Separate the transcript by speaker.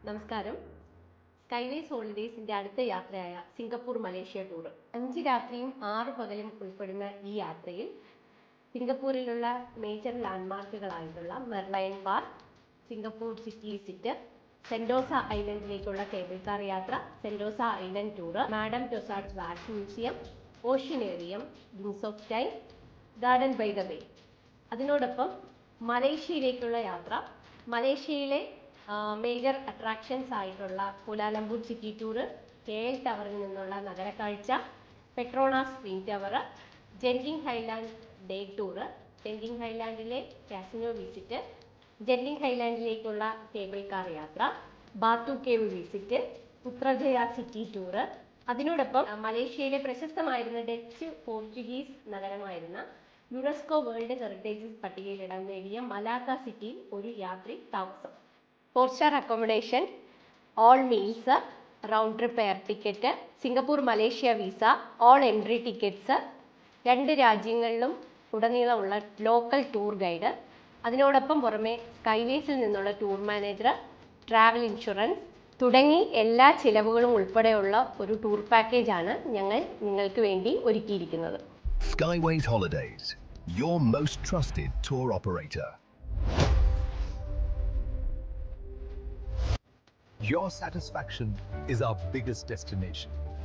Speaker 1: നമസ്കാരം. സ്കൈവേസ് ഹോളിഡേയ്സിന്റെ അടുത്ത യാത്രയായ Singapore Malaysia tour 5 രാത്രിയും 6 പകലും ഉൾപ്പെടുന്ന ഈ യാത്രയിൽ സിംഗപ്പൂരിലുള്ള മേജർ ലാൻഡ്മാർക്കുകളായിട്ടുള്ള Merlion bar, Singapore city visit, Sentosa ഐലൻഡിലേക്കുള്ള കേബിൾ കാർ യാത്ര, Sentosa island tour, Madame Tussauds wax museum, oceanarium, wings of time, garden by the bay. അതിനോടൊപ്പം മലേഷ്യയിലേക്കുള്ള യാത്ര, മലേഷ്യയിലെ മേജർ അട്രാക്ഷൻസ് ആയിട്ടുള്ള കുലാലംപൂർ സിറ്റി ടൂറ്, KL ടവറിൽ നിന്നുള്ള നഗരക്കാഴ്ച, Petronas twin tower, Genting Highland day tour, Genting ഹൈലാൻഡിലെ കാസിനോ വിസിറ്റ്, ജെൻറ്റിങ് ഹൈലാൻഡിലേക്കുള്ള കേബിൾ കാർ യാത്ര, Batu cave visit, Putrajaya city tour. അതിനോടൊപ്പം മലേഷ്യയിലെ പ്രശസ്തമായിരുന്ന ഡച്ച് പോർച്ചുഗീസ് നഗരമായിരുന്ന യുനെസ്കോ വേൾഡ് ഹെറിറ്റേജ് പട്ടികയിൽ ഇടം നേടിയ മലാക്ക സിറ്റിയിൽ ഒരു രാത്രി താമസം, 4-സ്റ്റാർ accommodation, all meals, round trip air ticket, Singapore Malaysia visa, all entry tickets, 2 രാജ്യങ്ങളിലും ഉടനീളമുള്ള ലോക്കൽ ടൂർ ഗൈഡ്, അതിനോടൊപ്പം പുറമെ സ്കൈവേസിൽ നിന്നുള്ള ടൂർ മാനേജർ, ട്രാവൽ ഇൻഷുറൻസ് തുടങ്ങി എല്ലാ ചിലവുകളും ഉൾപ്പെടെയുള്ള ഒരു ടൂർ പാക്കേജാണ് ഞങ്ങൾ നിങ്ങൾക്ക് വേണ്ടി ഒരുക്കിയിരിക്കുന്നത്.
Speaker 2: Skyways Holidays, your most trusted tour operator. Your satisfaction is our biggest destination.